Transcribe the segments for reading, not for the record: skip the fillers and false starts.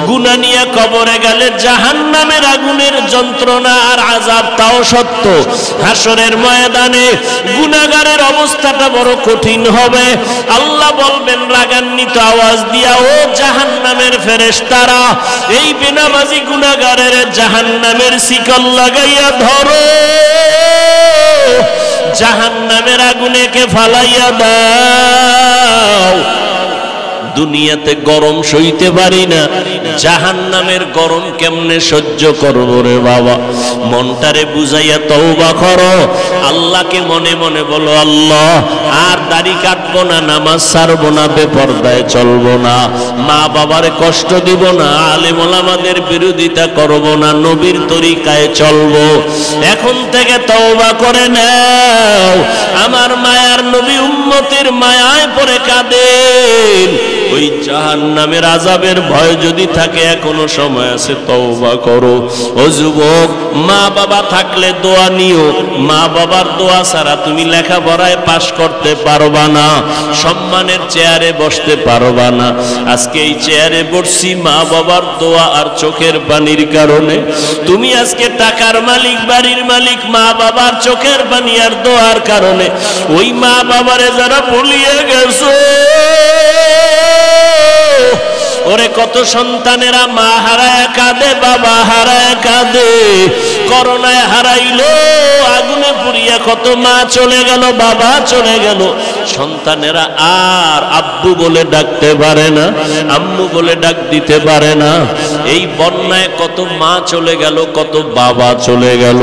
গুনাহ নিয়ে কবরে গেলে জাহান্নামের আগুনের যন্ত্রণা আর আযাব তাও সত্য। হাসরের ময়দানে গুনাহগারের অবস্থাটা বড় কঠিন হবে। আল্লাহ বলবেন রাগান্বিত আওয়াজ দিয়া, ও জাহান্নামের ফেরেশতারা, এই বেনামাজি গুনাহগারের জাহান্নামের শিকল লাগাইয়া ধরো, জাহান্নামের আগুনেকে ফালাইয়া দাও। দুনিয়াতে গরম সইতে পারি না, জাহান্নামের গরম কেমনে সহ্য করব রে বাবা। মনটারে বুঝাইয়া তওবা করো, আল্লাহকে মনে মনে বলো, আল্লাহ আর দাড়ি কাটবো না, নামাজ ছাড়বো না, বেপরদায় চলবো না, মা বাবার কষ্ট দিব না, আলেম ওলামাদের বিরোধিতা করব না, নবীর তরিকায় চলবো। এখন থেকে তওবা করে নাও। আমার মায়ার নবী উম্মতের মায়ায় পড়ে কাঁদেন। ওই জাহান্নামের আযাবের ভয় যদি থাকে, এখনো সময় আছে, তওবা করো। ও যুবক, মা বাবা থাকলে দোয়া নিও। মা বাবার দোয়া ছাড়া তুমি লেখাপড়ায় পাশ করতে পারবা না, সম্মানের চেয়ারে বসতে পারবা না। আজকে এই চেয়ারে বসছি মা বাবার দোয়া আর চোখের পানির কারণে। তুমি আজকে টাকার মালিক, বাড়ির মালিক, মা বাবার চোখের পানি আর দোয়ার কারণে। ওই মা বাবারে যারা ভুলিয়ে গেছো, ওরে কত সন্তানেরা মা হারায় কাঁদে, বাবা হারায় কাঁদে। করোনায় হারাইলো, আগুনে পুড়িয়া কত মা চলে গেল, বাবা চলে গেল। সন্তানেরা আর আব্বু বলে ডাকতে পারে না, আম্মু বলে ডাক দিতে পারে না। এই বন্যায় কত মা চলে গেল, কত বাবা চলে গেল।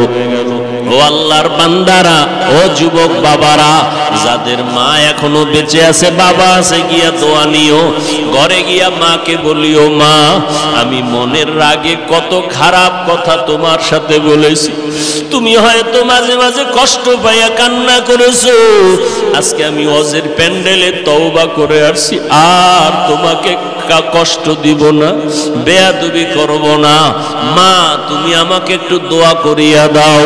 ও আল্লাহর বান্দারা, ও যুবক বাবারা, যাদের মা এখনো বেঁচে আছে, বাবা আছে, গিয়া দোয়া নিও। ঘরে গিয়া মাকে বলিও, মা আমি মনের রাগে কত খারাপ কথা তোমার সাথে বলেছি, তুমি হয়তো মাঝে মাঝে কষ্ট পাইয়া কান্না করেছো। আজকে আমি ওয়াজের প্যান্ডেলে তওবা করে আসছি, আর তোমাকে কষ্ট দিব না, বেয়াদবি করব না। মা তুমি আমাকে একটু দোয়া করিয়া দাও।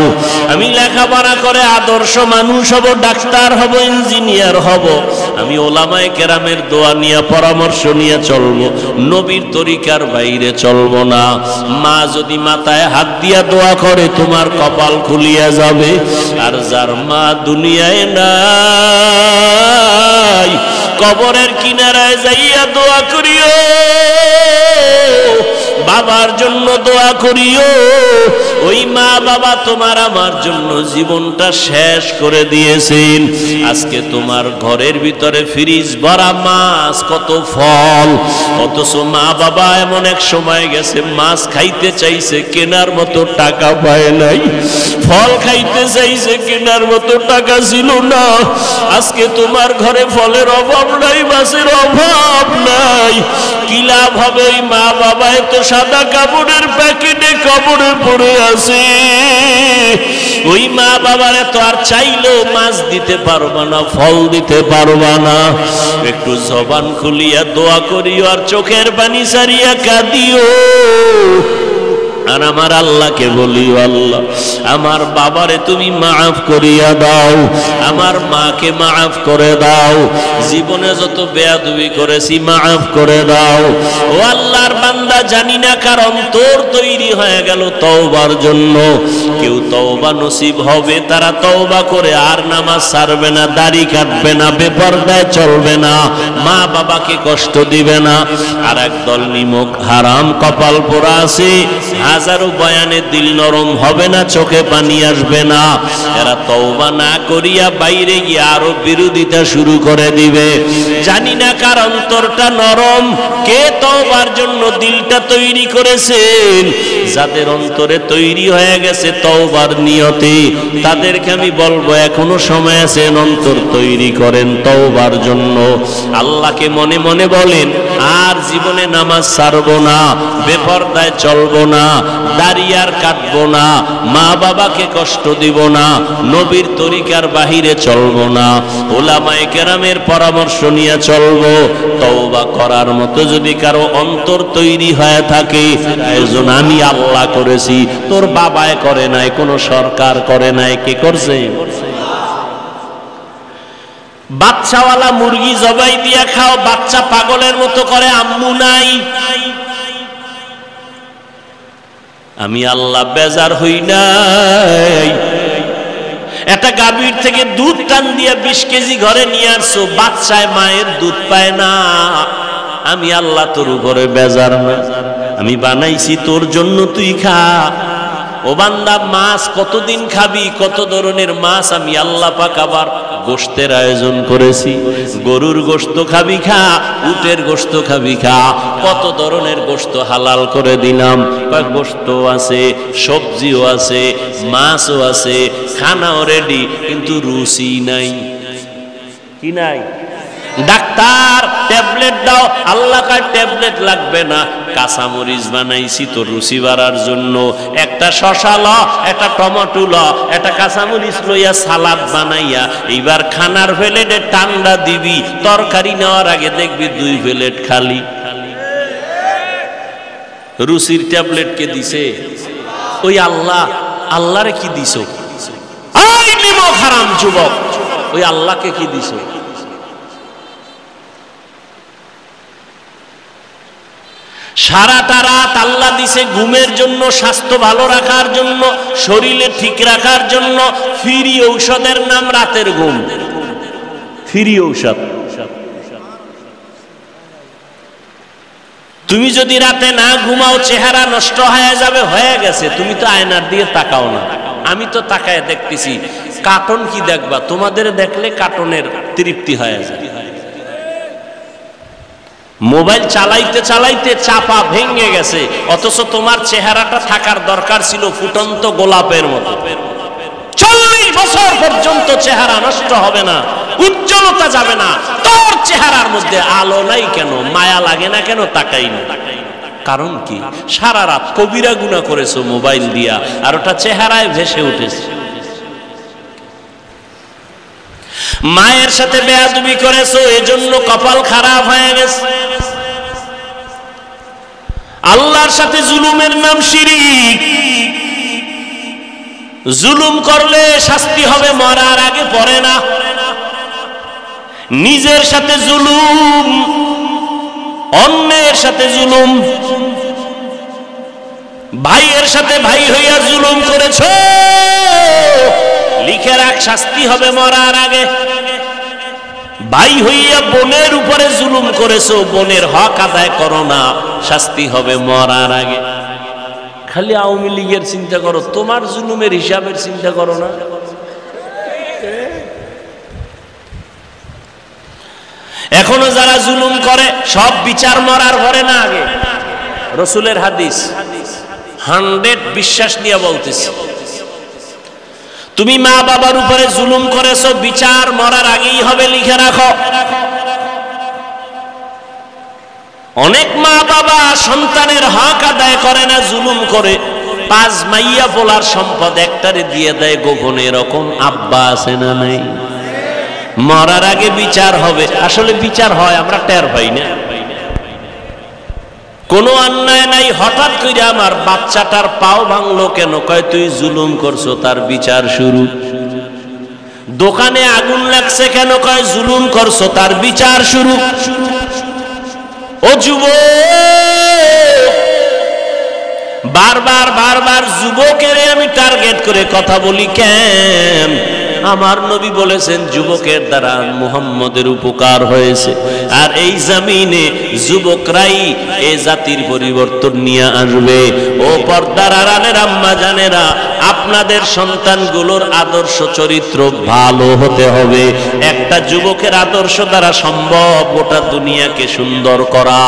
আমি লেখাপড়া করে আদর্শ মানুষ হব, ডাক্তার হব, ইঞ্জিনিয়ার হব। আমি ওলামায়ে কেরামের দোয়া নিয়ে, পরামর্শ নিয়ে চলবো, নবীর তরিকার বাইরে চলবো না। মা যদি মাথায় হাত দিয়া দোয়া করে, তোমার কপাল খুলিয়া যাবে। আর যার মা দুনিয়ায় নাই, কবরের কিনারায় যাইয়া দোয়া করিও, বাবার জন্য দোয়া করিও। ওই মা বাবা তোমার আমার জন্য জীবনটা শেষ করে দিয়েছেন। আজকে তোমার ঘরের ভিতরে ফ্রিজ ভরা মাছ, কত ফল, অথচ মা বাবা এমন এক সময় গেছে মাছ খাইতে চাইছে, কেনার মতো টাকা পায় নাই। ফল খাইতে চাইছে, কেনার মতো টাকা ছিল না। আজকে তোমার ঘরে ফলের অভাব নাই, মাছের অভাব নাই। কি লাভ হবে? মা বাবা তো সাদা কাপড়ের প্যাকেটে কবরে পড়ে আছে। ওই মা বাবারে তো আর চাইলেও মাছ দিতে পারবা না, ফল দিতে পারবা না। একটু জবান খুলিয়া দোয়া করিও, আর চোখের পানি সারিয়া কাঁদিও। আর আমার আল্লাহকে বলিও, আল্লাহ আমার বাবারে তুমি মাফ করিয়া দাও, আমার মাকে মাফ করে দাও, জীবনে যত বেয়াদবি করেছি মাফ করে দাও। ও আল্লাহর বান্দা, জানি না কার অন্তর তৈরি হয়ে গেল তওবার জন্য। কেউ তওবা নসিব হবে, তারা তওবা করে আর নামাজ ছাড়বে না, দাড়ি কাটবে না, বেপরদায় চলবে না, মা বাবাকে কষ্ট দিবে না। আর একদল নিমক হারাম কপাল পোড়া আছে, হাজারো বয়ানে দিল নরম হবে না, চোখে পানি আসবে না। এরা তওবা না করিয়া বাইরে গিয়ে আরো বিরোধিতা শুরু করে দিবে। জানি না কার অন্তরটা নরম, কে তওবার জন্য দিলটা তৈরি করেছেন। যাদের অন্তরে তৈরি হয়ে গেছে তওবার নিয়তে, তাদেরকে আমি বলবো এখনো সময় আছে, অন্তর তৈরি করেন তওবার জন্য। আল্লাহকে মনে মনে বলেন, আর জীবনে নামাজ ছাড়বো না, বেপরদায় চলবো না, দাড়ি আর কাটবো না, মা বাবাকে কষ্ট দিব না, নবীর তরিকার বাহিরে চলবো না, ওলামায়ে কেরামের পরামর্শ নিয়ে চলবো। তওবা করার মতো যদি কারো অন্তর তৈরি হয়ে থাকে, আয়োজন আমি আল্লাহ করেছি, তোর বাবায় করে নাই, কোনো সরকার করে নাই, কে করছে? বাচ্চাওয়ালা মুরগি জবাই দিয়া খাও, বাচ্চা পাগলের মতো করে আম্মু নাই। আমি আল্লাহ বেজার হই নাই। একটা গাভীর থেকে দুধ টান দিয়ে 20 কেজি ঘরে নিয়ে আসছো, বাচ্চায় মায়ের দুধ পায় না, আমি আল্লাহ তোর উপরে বেজার না। আমি বানাইছি তোর জন্য, তুই খা। ও বান্দা, মাছ কতদিন খাবি, কত ধরনের মাছ আমি আল্লাহ পাক আবার গোশতের আয়োজন করেছি। গরুর গোশত খাবি খা, উটের গোশত খাবি খা, কত ধরনের গোশত হালাল করে দিলাম। গোশত আছে, সবজিও আছে, মাছও আছে, খানাও রেডি, কিন্তু রুচি নাই। কি নাই? ডাক্তার ট্যাবলেট দাও, আল্লাহ কার ট্যাবলেট লাগবে না, কাঁচামরিচ বানাইছি তো রুচি বাড়ার জন্য। একটা শশা ল, একটা টমেটো ল, একটা কাঁচামরিচ লইয়া সালাদ বানাইয়া এইবার খানার প্লেটে ঠান্ডা দিবি, তরকারি নেওয়ার আগে দেখবি 2 প্লেট খালি। রুচির ট্যাবলেট কে দিছে? ওই আল্লাহ। আল্লাহরে কি দিছো? ওই নিমক হারাম যুবক, ওই আল্লাহকে কি দিছো? সারাটা রাত আল্লাহ দিছে ঘুমের জন্য, স্বাস্থ্য ভালো রাখার জন্য, শরীরে ঠিক রাখার জন্য। ফ্রি ঔষধের নাম রাতের ঘুম, ফ্রি ঔষধ। তুমি যদি রাতে না ঘুমাও চেহারা নষ্ট হয়ে যাবে, হয়ে গেছে। তুমি তো আয়নার দিকে তাকাও না, আমি তো তাকায় দেখতেছি। কার্টুন কি দেখবা? তোমাদের দেখলে কার্টুনের তৃপ্তি হয়ে যায়। মোবাইল চালাইতে চালাইতে চাপা ভেঙে গেছে, অথচ তোমার চেহারাটা থাকার দরকার ছিল ফুটন্ত গোলাপের মতো। 40 বছর পর্যন্ত চেহারা নষ্ট হবে না, উজ্জ্বলতা যাবে না। তোর চেহারার মধ্যে আলো নাই কেন? মায়া লাগে না কেন? তাকাই না। কারণ কি? সারা রাত কবিরা গুনাহ করেছো মোবাইল দিয়া, আর ওটা চেহারায় ভেসে উঠেছে। মায়ের সাথে বেয়াদবি করেছো, এজন্য কপাল খারাপ হয়ে গেছে। আল্লাহর সাথে জুলুমের নাম শিরিক। জুলুম করলে শাস্তি হবে মরার আগে, পড়ে না। নিজের সাথে জুলুম, অন্যের সাথে জুলুম, ভাইয়ের সাথে ভাই হইয়া জুলুম করেছো, লিখে রাখ শাস্তি হবে মরার আগে। ভাই হইয়া বোনের উপরে জুলুম করেছো, বোনের হক আদায় করো না, শাস্তি হবে মরার আগে। খালি আওয়ামী লীগের চিন্তা করো, তোমার জুলুমের হিসাবের চিন্তা করো না। এখনো যারা জুলুম করে সব বিচার মরার পরে না আগে। রাসূলের হাদিস 100 বিশ্বাস নিয়ে বলতেছি, তুমি মা বাবার উপরে জুলুম করেছো, বিচার মরার আগেই হবে, লিখে রাখো। অনেক মা বাবা সন্তানের হক আদায় করে না, জুলুম করে। 5 মাইয়া পোলার সম্পদ একটারে দিয়ে দেয় গোপনে, এরকম আব্বা আছে না নাই? মরার আগে বিচার হবে। আসলে বিচার হয়, আমরা টের পাই না। কোনো অন্যায় নাই, হঠাৎ করে আমার বাচ্চাটার পাও ভাঙলো কেন? কয় তুই জুলুম করছো, তার বিচার শুরু। দোকানে আগুন লাগছে কেন? কয় জুলুম করছো, তার বিচার শুরু। ও যুবক, বারবার বারবার যুবকের আমি টার্গেট করে কথা বলি কেন? আমার নবী বলেছেন যুবকের দ্বারা মুহাম্মদের উপকার হয়েছে, আর এই জমিনে যুবকরাই এই জাতির পরিবর্তন নিয়ে আসবে। ও পর্দার আড়ালের আম্মা জানেরা, আপনাদের সন্তানগুলোর আদর্শ চরিত্র ভালো হতে হবে। একটা যুবকের আদর্শ দ্বারা সম্ভব গোটা দুনিয়াকে সুন্দর করা।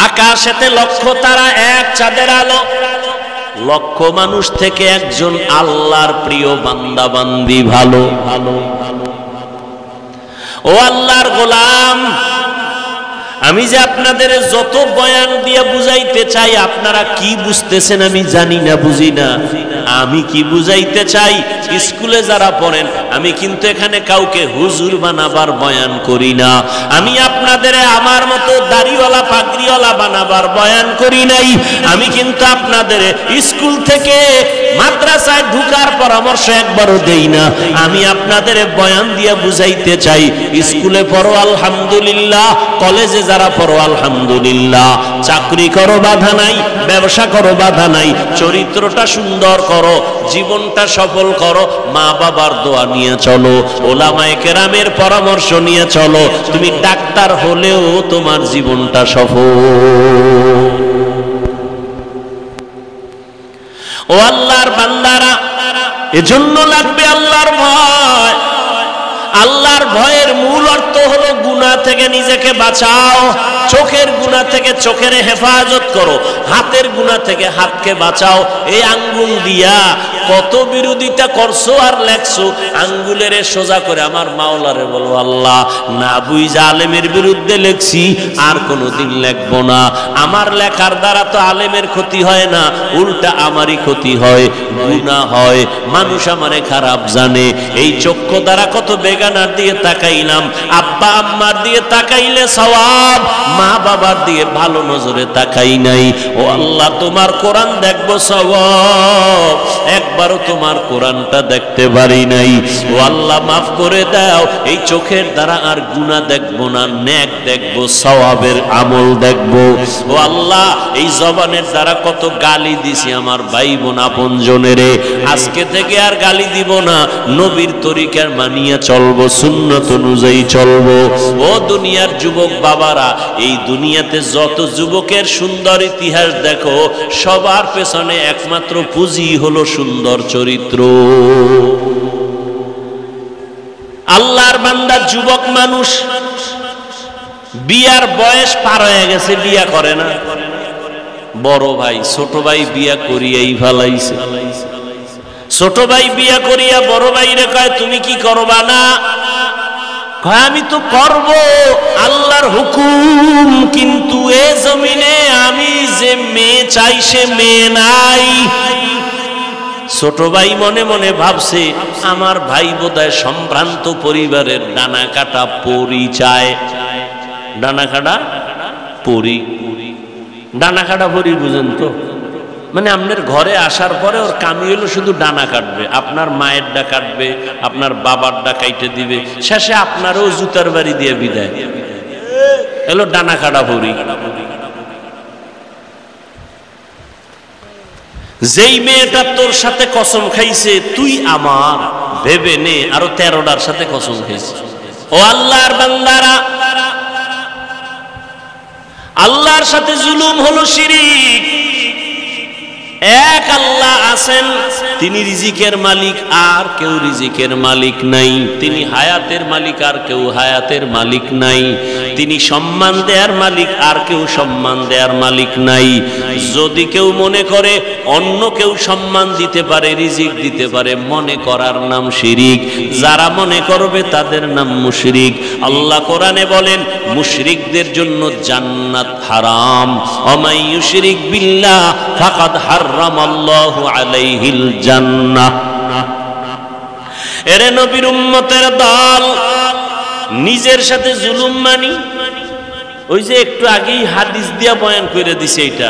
আকাশেতে লক্ষ তারা, এক চাঁদের আলো। লক্ষ মানুষ থেকে একজন আল্লাহর প্রিয় বান্দা বান্দি ভালো। ও আল্লাহর গোলাম, আমি যে আপনাদের যত বয়ান দিয়ে বুঝাইতে চাই, আপনারা কি বুঝতেছেন আমি জানি না, বুঝি না। আমি কি বুঝাইতে চাই, স্কুলে যারা পড়েন, আমি কিন্তু এখানে কাউকে হুজুর বানাবার বয়ান করি না। আমি আপনাদের আমার মতো দাড়িওয়ালা পাগড়িওয়ালা বানাবার বয়ান করি নাই। আমি কিন্তু আপনাদের স্কুল থেকে মাদ্রাসায় ঢুকার পরামর্শ একবারও দেই না। আমি আপনাদের বয়ান দিয়ে বুঝাইতে চাই, স্কুলে পড়ো আলহামদুলিল্লাহ, কলেজে যারা পড়ো আলহামদুলিল্লাহ, চাকরি করো বাধা নাই, ব্যবসা করো বাধা নাই, চরিত্রটা সুন্দর করো, জীবনটা সফল করো, মা বাবার দোয়া নিয়ে চলো, ওলামায়ে কেরামের পরামর্শ নিয়ে চলো। তুমি ডাক্তার হলেও তোমার জীবনটা সফল। ও আল্লাহর বান্দারা, এজন্য লাগবে আল্লাহর ভয়। আল্লাহর ভয়ের মূল অর্থ হলো গুনাহ থেকে নিজেকে বাঁচাও, চোখের গুনাহ থেকে চোখের হেফাজত করো, হাতের গুনাহ থেকে হাতকে বাঁচাও। এই আঙ্গুল দিয়া কত বিরোধিতা করছো আর লেখছো, আঙ্গুলের সোজা করে আমার মাওলারে বলো, আল্লাহ না বুঝা আলেমের বিরুদ্ধে লেখছি, আর কোনোদিন লেখবো না। আমার লেখার দ্বারা তো আলেমের ক্ষতি হয় না, উল্টা আমারই ক্ষতি হয়, গুনাহ হয়, মানুষ আমারে খারাপ জানে। এই চক্ষু দ্বারা কত বেগানার দিয়ে তাকাইলাম, আব্বা আম্মার দিয়ে তাকাইলে সওয়াব, মা বাবার দিয়ে ভালো নজরে তাকাই নাই। ও আল্লাহ, তোমার কোরআন দেখবো সওয়াব, একবারও তোমার কোরআনটা দেখতে পারি নাই। ও আল্লাহ মাফ করে দাও, এই চোখের দ্বারা আর গুনাহ দেখবো না, নেক দেখবো, সওয়াবের আমল দেখবো। ও আল্লাহ, এই জবানের দ্বারা কত গালি দিছি আমার ভাই বোন আপনজনেরে, আজকে থেকে আর গালি দিব না, নবীর তরিকার মানিয়া চলবো, সুন্নত অনুযায়ী চলবো। ও দুনিয়ার যুবক বাবারা, এই দুনিয়াতে যত যুবকের সুন্দর ইতিহাস দেখো, সবার পেছনে একমাত্র পুঁজি হলো সুন্দর চরিত্র। আল্লাহর বান্দা যুবক মানুষ বিয়ার বয়স পার হয়ে গেছে, বিয়া করে না। বড় ভাই ছোট ভাই বিয়া করিয়াই ফেলাইছে। ছোট ভাই বিয়া করিয়া বড় ভাইরে কয়, তুমি কি করবা না? কয়, আমি তো করব, আল্লাহর হুকুম, কিন্তু এ জমিনে আমি যে মেয়ে চাই সে মেয়ে নাই। ছোট ভাই মনে মনে ভাবছে, আমার ভাই বোধহয় সম্ভ্রান্ত পরিবারের ডানা কাটা পরি চায়। ডানা কাটা পরি, ডানা কাটা পরি বুঝেন তো? মানে আপনার ঘরে আসার পরে ওর কামি হলো শুধু ডানা কাটবে, আপনার মায়েরটা কাটবে, আপনার বাবারটা কাইটে দিবে, শেষে আপনারও জুতার বাড়ি দিয়ে বিদায়। এলো ডানা কাটা পরি। যেই মেয়েটা তোর সাথে কসম খাইছে তুই আমার, ভেবে নে আরো 13টার সাথে কসম খাইছে। ও আল্লাহর বান্দারা, আল্লাহর সাথে জুলুম হলো শিরিক। এক আল্লাহ আছেন, তিনি রিজিকের মালিক, আর কেউ রিজিকের মালিক নাই। তিনি হায়াতের মালিক, আর কেউ হায়াতের মালিক নাই। তিনি সম্মান দেয়ার মালিক, আর কেউ সম্মান দেয়ার মালিক নাই। যদি কেউ মনে করে অন্য কেউ সম্মান দিতে পারে, রিজিক দিতে পারে, মনে করার নাম শিরিক। যারা মনে করবে তাদের নাম মুশরিক। আল্লাহ কোরআনে বলেন, মুশরিকদের জন্য জান্নাত হারাম। ওমাই ইউশরিক বিল্লাহ ফাকাদ হারামাল্লাহু আলাইহিল জান্নাহ। এরে নবীর উম্মতের দল, নিজের সাথে জুলুম মানি। ওই যে একটু আগেই হাদিস দিয়া বয়ান করে দিছে, এটা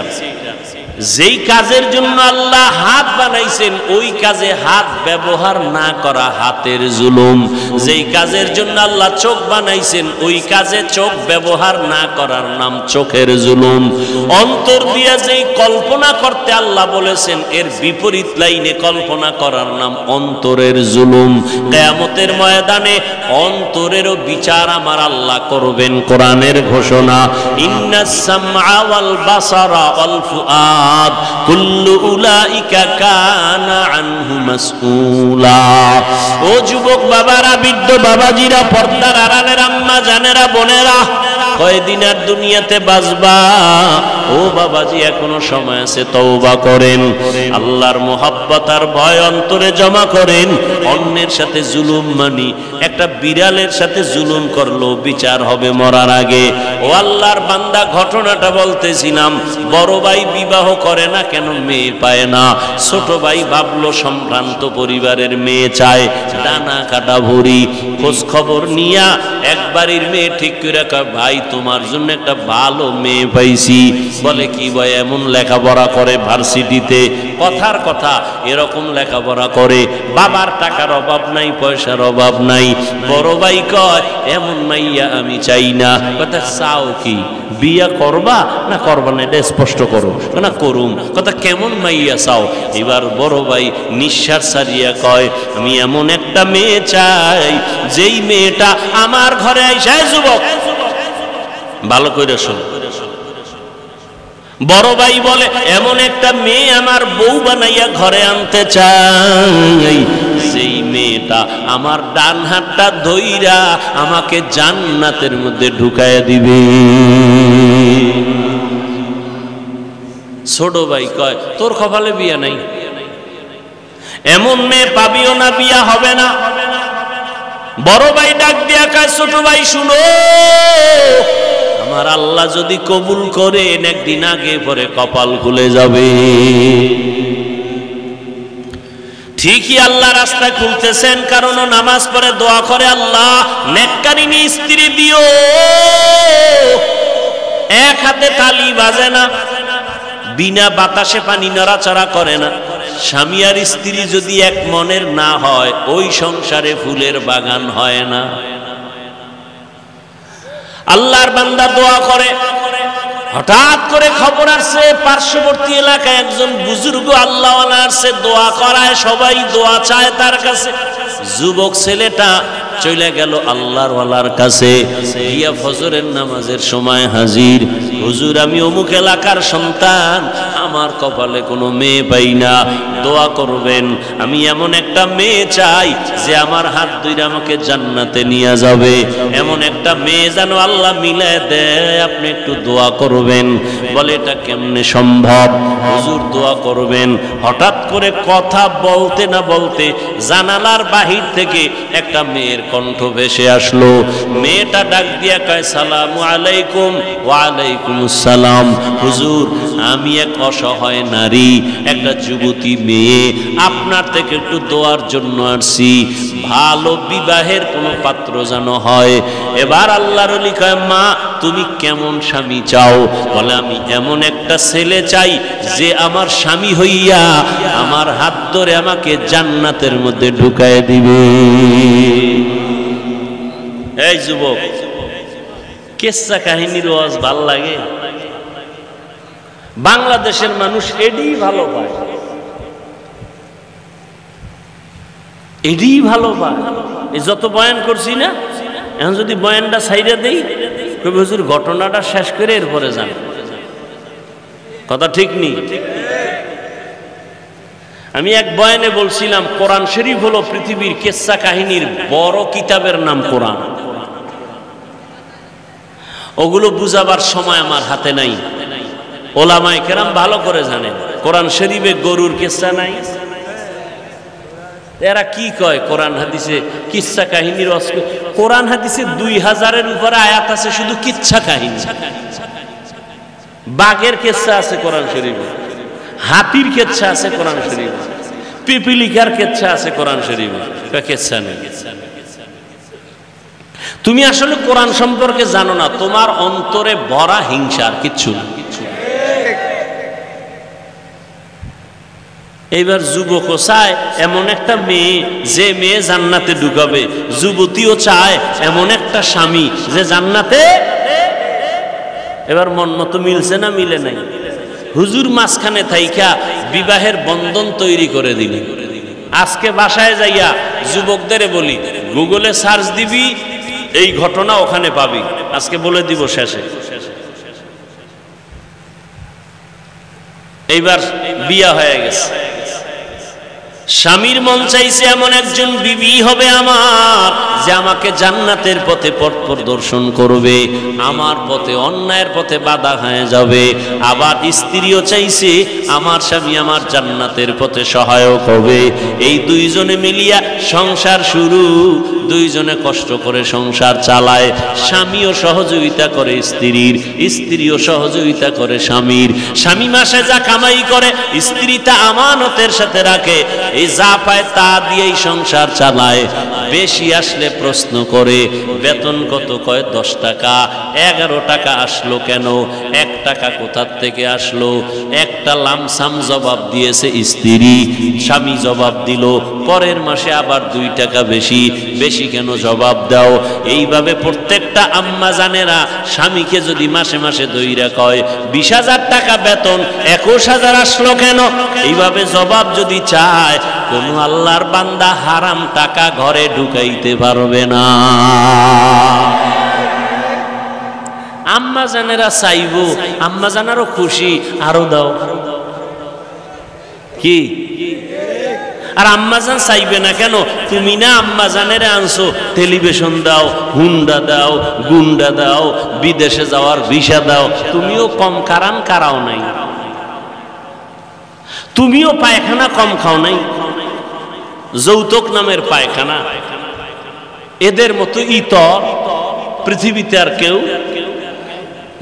যেই কাজের জন্য আল্লাহ হাত বানাইছেন ওই কাজে হাত ব্যবহার না করা হাতের জুলুম। যেই কাজের জন্য আল্লাহ চোখ বানাইছেন ওই কাজে চোখ ব্যবহার না করার নাম চোখের জুলুম। অন্তর দিয়া যেই কল্পনা করতে আল্লাহ বলেছেন এর বিপরীত লাইনে কল্পনা করার নাম অন্তরের জুলুম। কিয়ামতের ময়দানে অন্তরেরও বিচার আমার আল্লাহ করবেন। কোরআনের ঘোষণা, ইন্নাস সামআ ওয়াল বাসারা ওয়াল ফুআদ কুল্লু উলাইকা কানা আনহু মাসউলা। ও যুবক বাবারা, বৃদ্ধ বাবাজিরা, পর্দার আড়ালের আম্মা জানেরা, বোনেরা, কয়দিন আর দুনিয়াতে বাঁচবা? ও বাবাজি, এখনো সময় আছে, তওবা করেন, আল্লাহর মুহাব্বত আর ভয় অন্তরে জমা করেন। অন্যের সাথে জুলুম মানি, একটা বিড়ালের সাথে জুলুম করলো বিচার হবে মরার আগে। ও আল্লাহর বান্দা, ঘটনাটা বলতেছিলাম, বড় ভাই বিবাহ করে না কেন? মেয়ে পায় না। ছোট ভাই ভাবলো সম্ভ্রান্ত পরিবারের মেয়ে চায়, ডানা কাটা ভরি। খোঁজ খবর নিয়া এক বাড়ির মেয়ে ঠিক করে, ভাই তোমার জন্য একটা ভালো মেয়ে পাইছি। বলে কি ভাই, এমন লেখাপড়া করে ভার্সিটিতে, কথার কথা এরকম লেখাপড়া করে, বাবার টাকার অভাব নাই, পয়সার অভাব নাই। বড় ভাই কয় এমন মাইয়া আমি চাই না। কথা চাও কি, বিয়া করবা না করবা না, এটা স্পষ্ট করো। না করুম। কথা কেমন মাইয়া চাও? এবার বড় ভাই নিঃশ্বাস ছাড়িয়া কয় আমি এমন একটা মেয়ে চাই যেই মেয়েটা আমার ঘরে আইসা, যুবক ভালো করে শোন, বড় ভাই বলে এমন একটা মেয়ে আমার বউ বানাইয়া ঘরে আনতে চাই যেই মেয়েটা আমার ডান হাতটা ধইরা আমাকে জান্নাতের মধ্যে ঢুকাইয়া দিবে। ছোট ভাই কয় তোর কপালে বিয়া নাই, এমন মেয়ে পাবিও না, বিয়া হবে না। বড় ভাই ডাক দিয়া কয় ছোট ভাই শুনো, আমার আল্লাহ যদি কবুল করেন একদিন আগে পরে কপাল খুলে যাবে। ঠিকই আল্লাহ রাস্তা খুলতেছেন, কারণ নামাজ পড়ে দোয়া করে আল্লাহ নেককারিনী স্ত্রী দিও। এক হাতে তালি বাজে না, বিনা বাতাসে পানি নড়াচড়া করে না। স্বামী আর স্ত্রী যদি এক মনের না হয়, ওই সংসারে ফুলের বাগান হয় না। আল্লাহর বান্দা দোয়া করে, হঠাৎ করে খবর আসছে পার্শ্ববর্তী এলাকায় একজন বুজুর্গ আল্লাহওয়ালা আসছে, দোয়া করায়, সবাই দোয়া চায় তার কাছে। যুবক ছেলেটা চলে গেল আল্লাহর ওয়ালার কাছে, গিয়া ফজরের নামাজের সময় হাজির। হুজুর আমি অমুক এলাকার সন্তান, আমার কপালে কোনো মেয়ে পাই না, দোয়া করবেন। আমি এমন একটা মেয়ে চাই যে আমার হাত ধরে আমাকে জান্নাতে নিয়ে যাবে, এমন একটা মেয়ে যেন আল্লাহ মিলায় দেয়, আপনি একটু দোয়া করবেন। বলে এটা কেমনে সম্ভব? হুজুর দোয়া করবেন। হঠাৎ করে কথা বলতে না বলতে জানালার বাহির থেকে একটা মেয়ের কণ্ঠ ভেসে আসলো। মেয়েটা ডাক দিয়া কয় সালামু আলাইকুম। ওয়ালাইকুম আসসালাম। হুজুর আমি এক অসহায় নারী, একটা যুবতী মেয়ে, আপনার থেকে একটু দোয়ার জন্য আসছি, ভালো বিবাহের কোনো পাত্র যেন হয়। এবার আল্লাহর ওলি কয় মা তুমি কেমন স্বামী চাও? বলে আমি এমন একটা ছেলে চাই যে আমার স্বামী হইয়া আমার হাত ধরে আমাকে জান্নাতের মধ্যে ঢুকায় দিবে। এই যুবক, কিসসা কাহিনীর ওয়াজ ভাল লাগে? বাংলাদেশের মানুষ এডি ভালো পায়, এডি ভালো পায়। এই যত বয়ান করছি না, এখন যদি বয়ানটা ছাইড়া দেই, কবি হুজুর ঘটনাটা শেষ করে এরপরে যান। কথা ঠিক নেই? আমি এক বয়ানে বলছিলাম কোরআন শরীফ হলো পৃথিবীর কিসসা কাহিনীর বড় কিতাবের নাম কোরআন। ওগুলো বুঝাবার সময় আমার হাতে নাই। ওলামায়ে কেরাম ভালো করে জানেন কোরআন শরীফে গরুর কিসসা নাই। এরা কি কয় কোরআন হাদিসে কিসসা কাহিনীর? কোরআন হাদিসে 2000-এর উপরে আয়াত আছে শুধু কিচ্ছা কাহিনী। বাঘের কিসসা আছে কোরআন শরীফে, হাতির কিচ্ছা আছে কোরআন শরীফে, পিপিলিকার কিচ্ছা আছে কোরআন শরীফে, কিচ্ছা নেই। তুমি আসলে কোরআন সম্পর্কে জানো না, তোমার অন্তরে ভরা হিংসার কিচ্ছু না। এইবার যুবকও চায় এমন একটা মেয়ে যে মেয়ে জান্নাতে ঢুকাবে, যুবতীও চায় এমন একটা স্বামী যে জান্নাতে। এবার মন মতো মিলছে না মিলে নাই? হুজুর মাঝখানে থাইকা বিবাহের বন্ধন তৈরি করে দিলেন। আজকে বাসায় যাইয়া যুবকদের বলি গুগলে সার্চ দিবি, এই ঘটনা ওখানে পাবি। আজকে বলে দিব শেষে। এইবার বিয়া হয়ে গেছে, স্বামীর মন চাইছে এমন একজন বিবি হবে আমার যে আমাকে জান্নাতের পথে পথ প্রদর্শন করবে, আমার পথে অন্যায়ের পথে বাধা হয়ে যাবে। আবার স্ত্রীও চাইছে আমার স্বামী আমার জান্নাতের পথে সহায়ক হবে। এই দুইজনে মিলিয়া সংসার শুরু। দুইজনে কষ্ট করে সংসার চালায়, স্বামীও সহযোগিতা করে স্ত্রীর, স্ত্রীও সহযোগিতা করে স্বামীর। স্বামী মাসে যা কামাই করে স্ত্রী তা আমানতের সাথে রাখে, এই যা পায় তা দিয়েই সংসার চালায়। বেশি আসলে প্রশ্ন করে বেতন কত, কয় 10 টাকা। 11 টাকা আসলো কেন, 1 টাকা কোথার থেকে আসলো? একটা লামসাম জবাব দিয়েছে স্ত্রী, স্বামী জবাব দিল পরের মাসে আবার 2 টাকা বেশি। বেশি কেন জবাব দাও? এইভাবে প্রত্যেকটা আম্মা জানেরা স্বামীকে যদি মাসে মাসে দইরা কয় 20,000 টাকা বেতন, 21,000 আসলো কেন, এইভাবে জবাব যদি চায়, কোন আল্লাহর বান্দা হারাম টাকা ঘরে ঢুকাইতে পারবে না। আম্মা জানেরা চাইবো, আম্মা জানারও খুশি, আরো দাও কি? আর আম্মাজান চাইবে না কেন? তুমি না আম্মাজানের আনছো, টেলিভিশন দাও, হুন্ডা দাও, গুন্ডা দাও, বিদেশে যাওয়ার ভিসা দাও। তুমিও কম কারাও নাই, তুমিও পায়খানা কম খাও নাই। যৌতুক নামের পায়খানা, এদের মতো ইতর পৃথিবীতে আর কেউ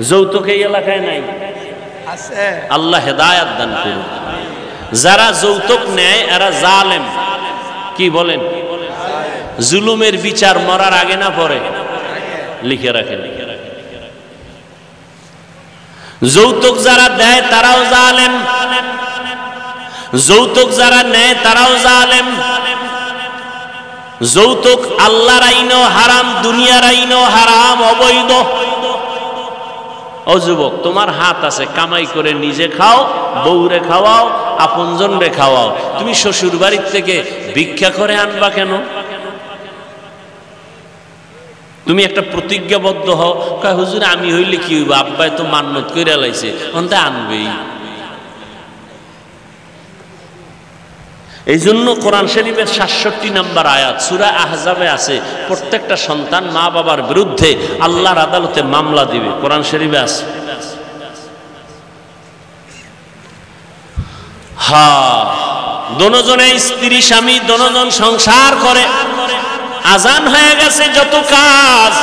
যৌতুক এই এলাকায় নাই। আল্লাহ হেদায়াত দান করুন। যারা যৌতুক নেয় এরা জালেম। কি বলেন? জুলুমের বিচার মরার আগে না পরে? লিখে রাখেন। যৌতুক যারা দেয় তারাও জালেম, যৌতুক যারা নেয় তারাও জালেম। যৌতুক আল্লাহর আইনও হারাম, দুনিয়ার আইনও হারাম, অবৈধ। ও যুবক, তোমার হাত আছে, কামাই করে নিজে খাও, বউরে খাওয়াও, আপনজন রে খাওয়াও। তুমি শ্বশুর বাড়ির থেকে ভিক্ষা করে আনবা কেন? তুমি একটা প্রতিজ্ঞাবদ্ধ হও, কয় হুজুর আমি হইলে কি হইব, আব্বাই তো মান্নত কইরা লাইছে, অন্তে আনবেই। এই জন্য কোরআন শরীফের ৬৭ নম্বর আয়াত সূরা আহজাবে আছে, প্রত্যেকটা সন্তান মা বাবার বিরুদ্ধে আল্লাহর আদালতে মামলা দিবে। কোরআন শরীফে আছে। হ্যাঁ, দোনোজনে স্ত্রী স্বামী দোনোজন সংসার করে। আজান হয়ে গেছে, যত কাজ।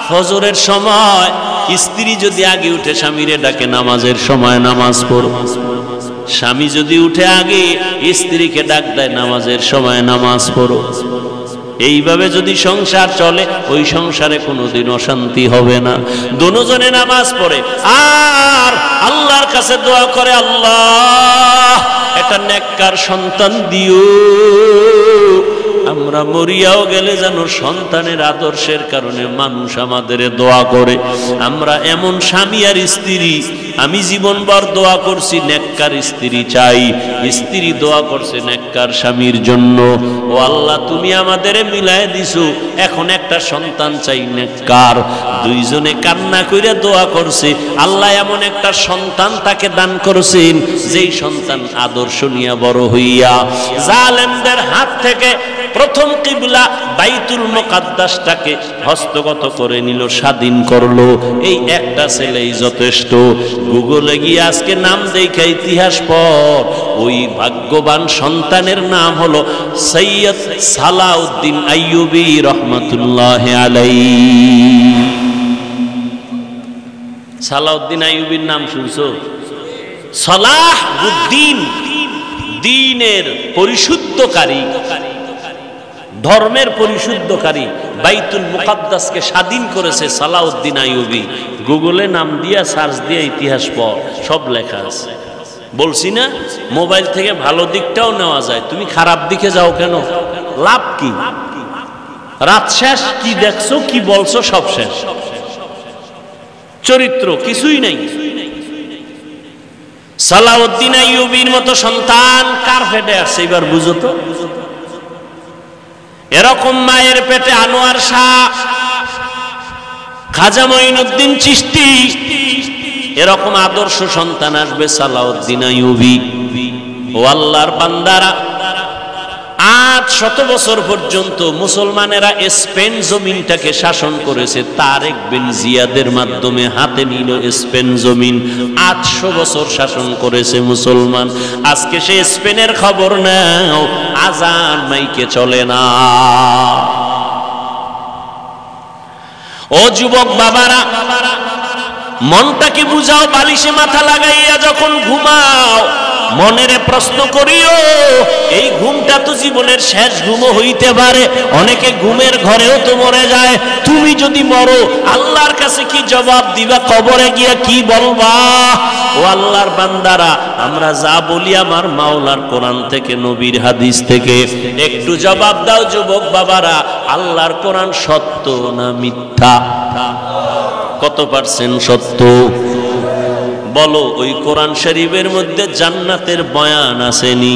ফজরের সময় স্ত্রী যদি আগে উঠে স্বামীরে ডাকে নামাজের সময় নামাজ পড়ো, স্বামী যদি উঠে আগে স্ত্রীকে ডাক দেয় নামাজের সময় নামাজ পড়ো। এইভাবে যদি সংসার চলে, ওই সংসারে কোনোদিন অশান্তি হবে না। দোনোজনে নামাজ পড়ে আর আল্লাহর কাছে দোয়া করে, আল্লাহ একটা নেককার সন্তান দিও, আমরা মরিয়াও গেলে যেন সন্তানের আদর্শের কারণে মানুষ আমাদের দোয়া করে। আমরা এমন স্বামী আর স্ত্রী, আমি জীবনভর দোয়া করছি নেককার স্ত্রী চাই, স্ত্রী দোয়া করছে নেককার স্বামীর জন্য। ও আল্লাহ, তুমি আমাদের মিলায় দিছো, এখন একটা সন্তান চাই নেককার। দুইজনে কান্না কইরা দোয়া করছে, আল্লাহ এমন একটা সন্তান তাকে দান করছেন, যেই সন্তান আদর্শ নিয়ে বড় হইয়া জালেমদের হাত থেকে প্রথম কিবলা বাইতুল মুকাদ্দাসটাকে হস্তগত করে নিল, স্বাধীন করলো। এই একটা ছেলেই যথেষ্ট। গুগলে গিয়ে আজকে নাম দেখা ইতিহাস পর, ওই ভাগ্যবান সন্তানের নাম হলো সৈয়দ সালাউদ্দিন আইয়ুবী রহমাতুল্লাহি আলাইহি। সালাউদ্দিন আইয়ুবীর নাম শুনছো? সালাহউদ্দিন, দ্বীনের পরিশুদ্ধকারী, ধর্মের পরিশুদ্ধকারী, বাইতুল মুকাদ্দাসকে স্বাধীন করেছে সালাউদ্দিন আইয়ুবী। গুগলে নাম দিয়া সার্চ দিয়ে ইতিহাস পড়, সব লেখা আছে। বলছি না, মোবাইল থেকে ভালো দিকটাও নেওয়া যায়, তুমি খারাপ দিকে যাও কেন? লাভ কি? রাত শেষ, কি দেখছো কি বলছো সব শেষ, চরিত্র কিছুই নাই। সালাউদ্দিন আইয়ুবীর মতো সন্তান কার পেটে আসছে এবার বুঝো তো। এরকম মায়ের পেটে আনোয়ার শাহ, খাজা মঈনুদ্দিন চিশতি, এরকম আদর্শ সন্তান আসবে সালাউদ্দিন আইয়ুবী। ও আল্লাহর বান্দারা, 800 বছর পর্যন্ত মুসলমানেরা স্পেন জমিনটাকে শাসন করেছে। তারেক বিন জিয়াদের মাধ্যমে হাতে নিল স্পেন জমিন। 800 বছর শাসন করেছে মুসলমান। আজকে সে স্পেনের খবর নাও, আজান মাইকে চলে না। ও যুবক বাবারা, মনটাকে বুঝাও, বালিশে মাথা লাগাইয়া যখন ঘুমাও মনেরে প্রশ্ন করিও, এই ঘুমটা তো জীবনের শেষ ঘুমও হইতে পারে। অনেকে ঘুমের ঘরেও তো মরে যায়। তুমি যদি মরো আল্লাহর কাছে কি জবাব দিবা? কবরে গিয়া কি বলবা? ও আল্লাহর বান্দারা, আমরা যা বলি আমার মাওলার কোরআন থেকে, নবীর হাদিস থেকে, একটু জবাব দাও যুবক বাবারা। আল্লাহর কোরআন সত্য না মিথ্যা? কত পার্সেন্ট সত্য বলো? ওই কোরআন শরীফের মধ্যে জান্নাতের বয়ান আসেনি?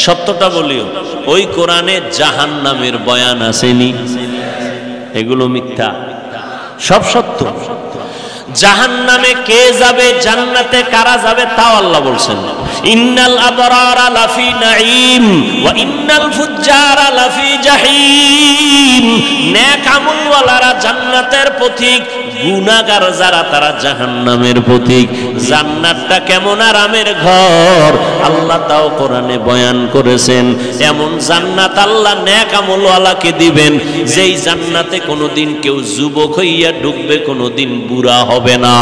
সত্যটা বলিও। ওই কোরআনে জাহান্নামের বয়ান আসেনি? এগুলো মিথ্যা, সব সত্য। জাহান্নামে কে যাবে, জান্নাতে কারা যাবে তাও আল্লাহ বলছেন। ইন্নাল আবরারা লাফি নাঈম ওয়া ইন্নাল ফুজ্জারা লাফি জাহিম। নেক আমলওয়ালারা জান্নাতের পথিক, গুনাহগার যারা তারা জাহান্নামের পথিক। জান্নাতটা কেমন আরামের ঘর আল্লাহ তাও কোরআনে বয়ান করেছেন। এমন জান্নাত আল্লাহ নেক আমলওয়ালাকে দিবেন, যেই জান্নাতে কোনোদিন কেউ যুবক হইয়া ঢুকবে, কোনোদিন বুড়া হবে না।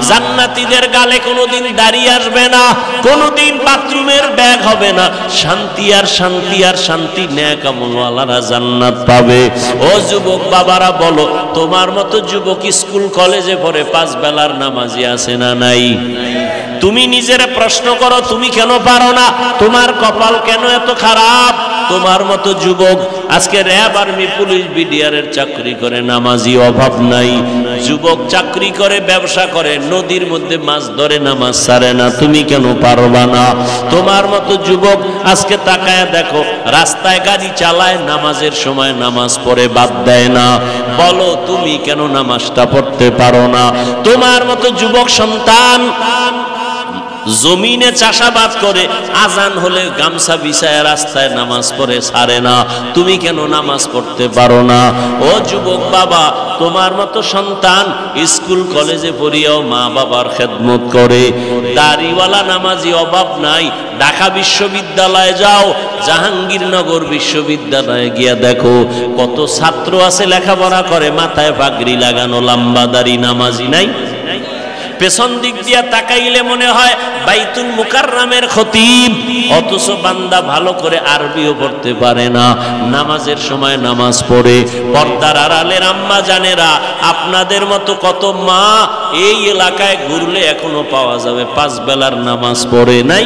জান্নাতীদের গালে কোনোদিন দাড়ি আসবে না, কোনোদিন বাথরুমের ব্যাগ হবে না। শান্তি আর শান্তি আর শান্তি, নেক আমলওয়ালারা জান্নাত পাবে। ও যুবক বাবারা বলো, তোমার মতো যুবক স্কুল কলেজে পড়ে 5 বেলার নামাজি আছে না নাই? তুমি নিজের প্রশ্ন করো, তুমি কেন পারো না? তোমার কপাল কেন এত খারাপ? তোমার মতো যুবক আজকে র‍্যাব, আর্মি, পুলিশ, বিডিআর এর চাকরি করে, নামাজি অভাব নাই। যুবক চাকরি করে, ব্যবসা করে, নদীর মধ্যে মাছ ধরে, নামাজ ছাড়ে না। তুমি কেন পারবা না? তোমার মতো যুবক আজকে তাকায় দেখো, রাস্তায় গাড়ি চালায়, নামাজের সময় নামাজ পড়ে বাদ দেয় না। বলো তুমি কেন নামাজটা পড়তে পারো না? তোমার মতো যুবক সন্তান জমিনে চাষাবাদ করে, আজান হলে গামছা বিছায় রাস্তায় নামাজ পড়ে, ছাড়ে না। তুমি কেন নামাজ পড়তে পারো না? ও যুবক বাবা, তোমার মতো সন্তান স্কুল কলেজে পড়িয়াও মা বাবার খেদমত করে। দাড়িওয়ালা নামাজি অভাব নাই। ঢাকা বিশ্ববিদ্যালয়ে যাও, জাহাঙ্গীরনগর বিশ্ববিদ্যালয়ে গিয়া দেখো কত ছাত্র আছে লেখাপড়া করে, মাথায় পাগড়ি লাগানো, লম্বা দাড়ি, নামাজি নাই। পেছন দিক দিয়া তাকাইলে মনে হয় বাইতুল মুকাররমের খতিব, অথচ বান্দা ভালো করে আরবিও পড়তে পারে না। নামাজের সময় নামাজ পড়ে। পর্দার আড়ালের আম্মা জানেরা, আপনাদের মতো কত মা এই এলাকায় ঘুরলে এখনো পাওয়া যাবে 5 বেলার নামাজ পড়ে নাই।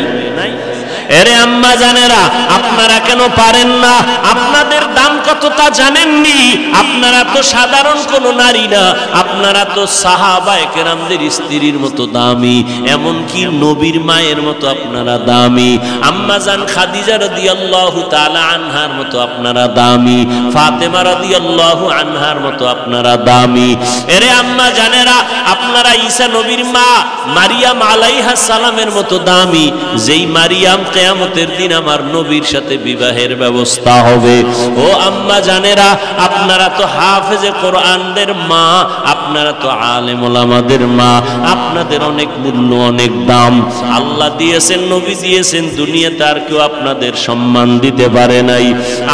এরে আম্মা জানেরা, আপনারা কেন পারেন না? আপনাদের দাম কত তা জানেননি? আপনারা তো সাধারণ কোন নারী না, আপনারা তো সাহাবায়ে কেরামদের স্ত্রীর মতো দামি, এমনকি নবীর মায়ের মতো আপনারা দামি। আম্মা জান খাদিজা রাদিয়াল্লাহু তাআলা আনহার মতো আপনারা দামি, ফাতেমা রাদিয়াল্লাহু আনহার মতো আপনারা দামি। এরে আম্মা জানেরা, আপনারা ঈসা নবীর মা মারিয়াম আলাইহাস সালামের মতো দামি, যেই মারিয়াম কিয়ামতের দিন আমার নবীর সাথে বিবাহের ব্যবস্থা হবে। ও আম্মা জানেরা, আপনারা তো হাফেজে কোরআনদের মা, আপনারা তো আলেম ওলামাদের মা, আপনাদের অনেক মূল্য, অনেক দাম আল্লাহ দিয়েছেন, নবী দিয়েছেন। দুনিয়াতে আর কেউ আপনাদের সম্মান দিতে পারে নাই।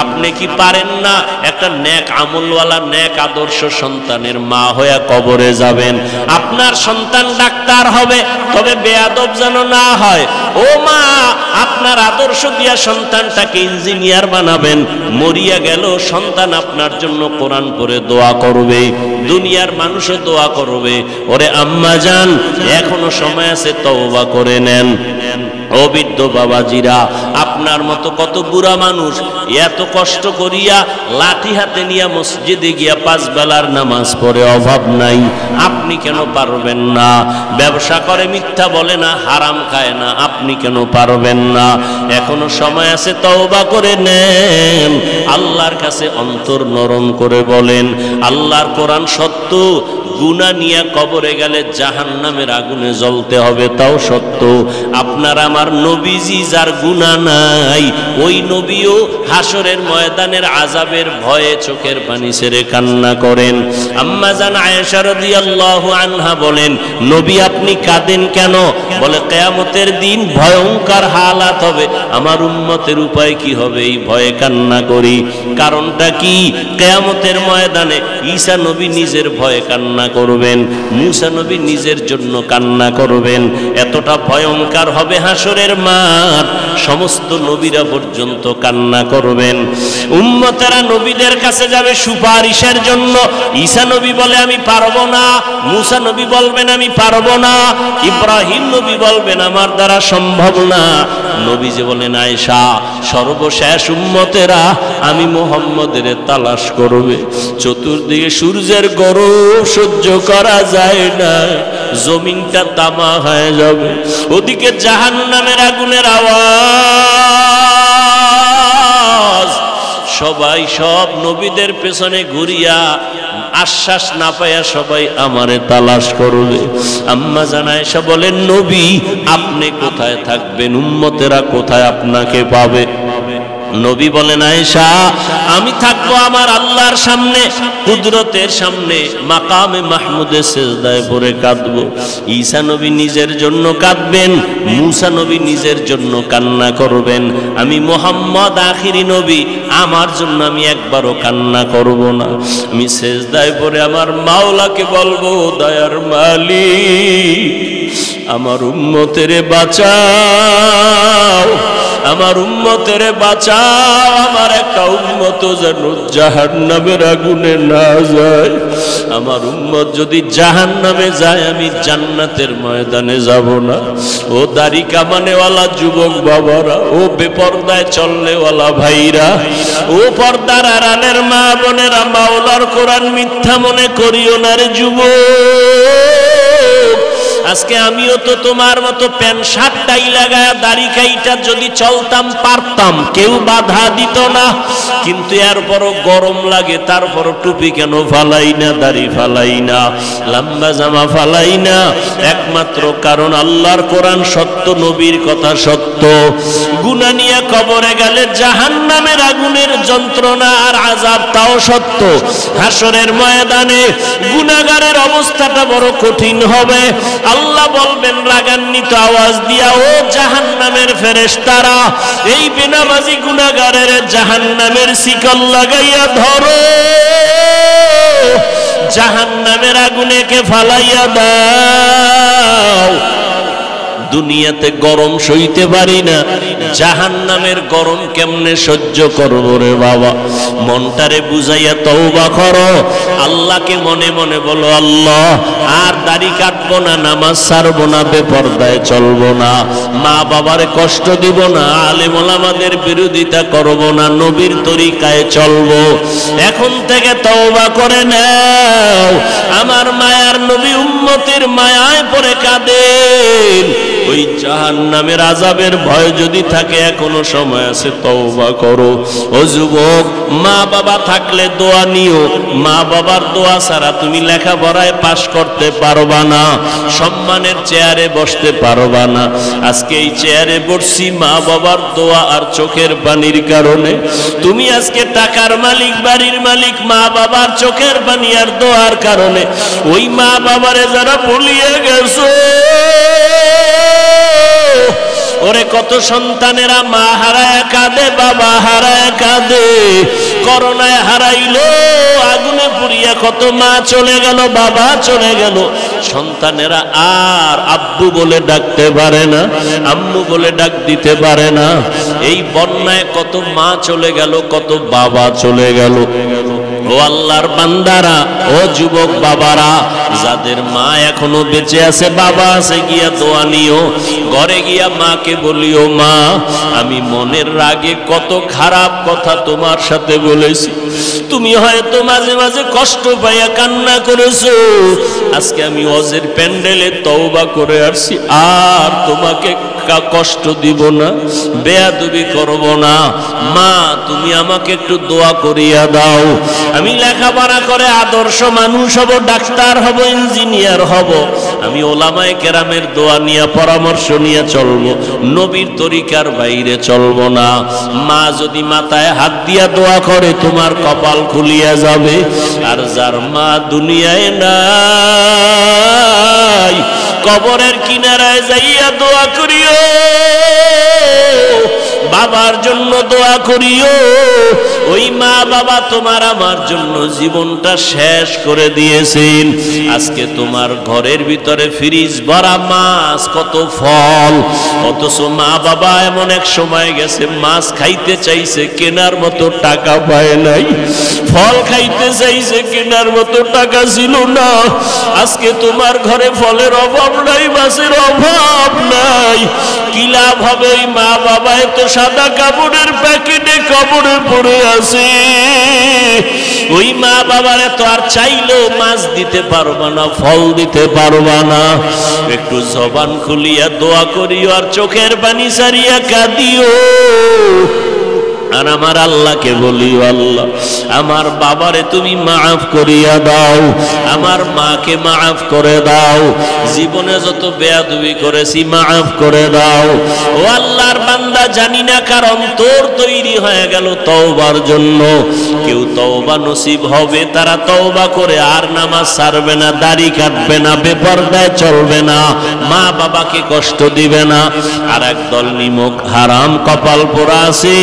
আপনি কি পারেন না একটা নেক আমলওয়ালা, নেক আদর্শ সন্তানের মা হয়ে কবরে যাবেন? আপনার সন্তান ডাক্তার হবে, তবে বেয়াদব যেন না হয়। ও মা, আপনার আদর্শ দিয়া সন্তানটাকে ইঞ্জিনিয়ার বানাবেন। মরিয়া গেল সন্তান আপনার জন্য কোরআন পড়ে দোয়া করবে, দুনিয়ার মানুষও দোয়া করবে। ওরে আম্মা জান, এখনো সময় আছে, তওবা করে নেন। ও বৃদ্ধ বাবাজিরা, আপনার মতো কত বুড়া মানুষ এত কষ্ট করিয়া লাঠি হাতে নিয়ে মসজিদে গিয়া 5 বেলার নামাজ পড়ে, অভাব নাই। আপনি কেন পারবেন না? ব্যবসা করে, মিথ্যা বলে না, হারাম খায় না, আপনি কেন পারবেন না? এখনো সময় আছে, তওবা করে নেন। আল্লাহর কাছে অন্তর নরম করে বলেন, আল্লাহর কোরআন সত্য, গুনাহ নিয়ে কবরে গেলে জাহান্নামের আগুনে জ্বলতে হবে, তাও সত্য। আপনারা আমার নবীজি যার গুনাহ নাই ওই নবীও হাসরের ময়দানের আযাবের ভয়ে চোখের পানি ছেড়ে কান্না করেন। আম্মা জান আয়েশা রাদিয়াল্লাহু আনহা বলেন, নবী আপনি কাঁদেন কেন? বলে কিয়ামতের দিন ভয়ঙ্কর হালাত হবে, আমার উম্মতের উপায় কি হবে এই ভয়ে কান্না করি। কারণটা কি? কিয়ামতের ময়দানে ঈসা নবী নিজের ভয়ে কান্না করবেন, মুসা নবী নিজের জন্য কান্না করবেন। এতটা ভয়ঙ্কর হবে হাসরের মাঠ, সমস্ত নবীরা পর্যন্ত কান্না করবেন। উম্মতেরা নবীদের কাছে যাবে সুপারিশের জন্য। ঈসা নবী বলে আমি পারবো না, মুসা নবী বলবেন আমি পারবো না, ইব্রাহিম নবী বলবেন আমার দ্বারা সম্ভব না। নবী যে বলেন আয়েশা সর্বশেষ উম্মতেরা আমি মুহাম্মদের তালাশ করবে। চতুর্দিকে সূর্যের গরম সহ্য করা যায় না, জমিনটা তামা হয়ে যাবে। ওদিকে জাহান্নামের আগুনের আওয়াজ, সবাই সব নবীদের পেছনে ঘুরিয়া আশ্বাস না পাইয়া সবাই আমারে তালাশ করবে। আম্মা জান আয়েশা বলেন, নবী আপনি কোথায় থাকবেন? উম্মতেরা কোথায় আপনাকে পাবে? নবী বলেন, আয়েশা আমি থাকবো আমার আল্লাহর সামনে, কুদরতের সামনে, মাকামে মাহমুদে সিজদায় পড়ে কাঁদবো। ঈসা নবী নিজের জন্য কাঁদবেন, মুসা নবী নিজের জন্য কান্না করবেন। আমি মুহাম্মদ আখিরি নবী, আমার জন্য আমি একবারও কান্না করব না। আমি সিজদায় পড়ে আমার মাওলাকে বলবো, দয়ার মালিক আমার উম্মতেরে বাঁচাও, আমার উম্মতেরে বাঁচাও, আমার একটা উম্মত যেন জাহান্নামের আগুনে না যায়। আমার উম্মত যদি জাহান্নামে যায় আমি জান্নাতের ময়দানে যাব না। ও দাড়ি কামানেওয়ালা যুবক বাবারা, ও বেপরদায় চলনেওয়ালা ভাইরা, ও পর্দার আড়ালের মা বোনেরা, মাওলার কোরআন মিথ্যা মনে করিও না রে যুবক। আজকে আমিও তো তোমার মতো প্যান্ট শার্ট টাই লাগায়া দাড়ি কাইটা যদি চলতাম পারতাম, কেউ বাধা দিত না। কিন্তু এরপরও গরম লাগে, তারপরও টুপি কেন ফালাই না, দাড়ি ফালাই না, লম্বা জামা ফালাই না? একমাত্র কারণ আল্লাহর কোরআন সত্য, নবীর কথা সত্য। গুনাহ নিয়ে কবরে গেলে জাহান্নামের আগুনের যন্ত্রণা আর আযাব তাও সত্য। হাসরের ময়দানে গুনাহগারের অবস্থাটা বড় কঠিন হবে। আল্লাহ বলবেন রাগান্বিত আওয়াজ দিয়া, ও জাহান্নামের ফেরেশতারা এই বেনামাজি গুনাহগারের জাহান্নামের শিকল লাগাইয়া ধরো, জাহান্নামের আগুনেকে ফালাইয়া দাও। দুনিয়াতে গরম সইতে পারি না, জাহান্নামের গরম কেমনে সহ্য করব রে বাবা? মনটারে বুঝাইয়া তওবা করো, আল্লাহকে মনে মনে বলো, আল্লাহ আর দাড়ি কাটবো না, নামাজ ছাড়বো না, বেপরদায় চলবো না, মা বাবারে কষ্ট দিব না, আলেম ওলামাদের বিরোধিতা করব না, নবীর তরিকায় চলবো। এখন থেকে তওবা করে নাও। আমার মায়ার নবী উম্মতের মায়ায় পড়ে কাঁদেন। ওই জাহান্নামের আযাবের ভয় যদি থাকে এখনো সময় আছে, তওবা করো। ও যুবক, মা বাবা থাকলে দোয়া নিও, মা বাবার দোয়া ছাড়া তুমি লেখাপড়ায় পাশ করতে পারবা না, সম্মানের চেয়ারে বসতে পারবা না। আজকে এই চেয়ারে বসছি মা বাবার দোয়া আর চোখের পানির কারণে। তুমি আজকে টাকার মালিক, বাড়ির মালিক, মা বাবার চোখের পানি আর দোয়ার কারণে। ওই মা বাবারে যারা ভুলিয়ে গেছো, ওরে কত সন্তানেরা মা হারায় কাঁদে, বাবা হারায় কাঁদে। করোনায় হারাইলো, আগুনে পুড়িয়া কত মা চলে গেল, বাবা চলে গেল। সন্তানেরা আর আব্বু বলে ডাকতে পারে না, আম্মু বলে ডাক দিতে পারে না। এই বন্যায় কত মা চলে গেল, কত বাবা চলে গেল। ও আল্লাহর বান্দারা, ও যুবক বাবারা, যাদের মা এখনো বেঁচে আছে, বাবা আছে, গিয়া দোয়া নিও। ঘরে গিয়া মাকে বলিও, মা আমি মনের রাগে কত খারাপ কথা তোমার সাথে বলেছি, তুমি হয়তো মাঝে মাঝে কষ্ট পাইয়া কান্না করেছো। আজকে আমি হজের প্যান্ডেলে তওবা করে আসছি, আর তোমাকে কষ্ট দিব না, বেয়াদবি করব না। মা, তুমি আমাকে একটু দোয়া করিয়া দাও। আমি লেখাপড়া করে আদর্শ মানুষ হব, ডাক্তার হব, ইঞ্জিনিয়ার হব। আমি ওলামায়ে কেরামের দোয়া নিয়ে, পরামর্শ নিয়ে চলবো, নবীর তরিকার বাইরে চলবো না। মা যদি মাথায় হাত দিয়া দোয়া করে, তোমার কপাল খুলিয়া যাবে। আর যার মা দুনিয়ায় নাই, কবরের কিনারায় যাইয়া দোয়া করিও, বাবার জন্য দোয়া করিও। ওই মা বাবা তোমার আমার জন্য জীবনটা শেষ করে দিয়েছেন। আজকে তোমার ঘরের ভিতরে ফ্রিজ ভরা মাছ, কত ফল, অথচ মা বাবা এমন এক সময় গেছে মাছ খাইতে চাইছে, কেনার মতো টাকা পায় নাই। ফল খাইতে চাইছে, কেনার মতো টাকা ছিল না। আজকে তোমার ঘরে ফলের অভাব নাই, মাছের অভাব নাই। কি লাভ হবে? ওই মা বাবা এত সাদা কাপড়ের প্যাকেটে কবরে পড়ে আছে। ওই মা বাবারে তো আর চাইলেও মাছ দিতে পারবা না, ফল দিতে পারবা না। একটু জবান খুলিয়া দোয়া করিও, আর চোখের পানি সারিয়া কাঁদিও। আর আমার আল্লাহকে বলিও, আল্লাহ আমার বাবারে তুমি মাফ করিয়া দাও, আমার মাকে মাফ করে দাও, জীবনে যত বেয়াদবি করেছি মাফ করে দাও। ও আল্লাহর বান্দা, জানি না কার অন্তর তৈরি হয়ে গেল তওবার জন্য। কেউ তওবা নসিব হবে, তারা তওবা করে আর নামাজ ছাড়বে না, দাড়ি কাটবে না, বেপরদায় চলবে না, মা বাবাকে কষ্ট দিবে না। আর একদল নিমক হারাম কপাল পোড়া আছে,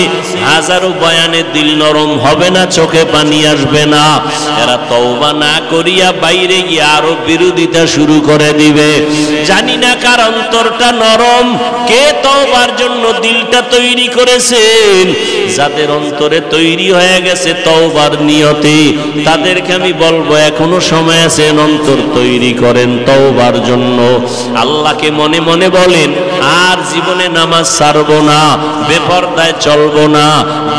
হাজারো বয়ানে দিল নরম হবে না, চোখে পানি আসবে না। এরা তওবা না করিয়া বাইরে গিয়ে আরো বিরোধিতা শুরু করে দিবে। জানি না কার অন্তরটা নরম, কে তওবার জন্য দিলটা তৈরি করেছেন। যাদের অন্তরে তৈরি হয়ে গেছে তওবার নিয়তে, তাদেরকে আমি বলবো এখনো সময় আছে, অন্তর তৈরি করেন তওবার জন্য। আল্লাহকে মনে মনে বলেন, আর জীবনে নামাজ ছাড়বো না, বেপরদায় চলবো না,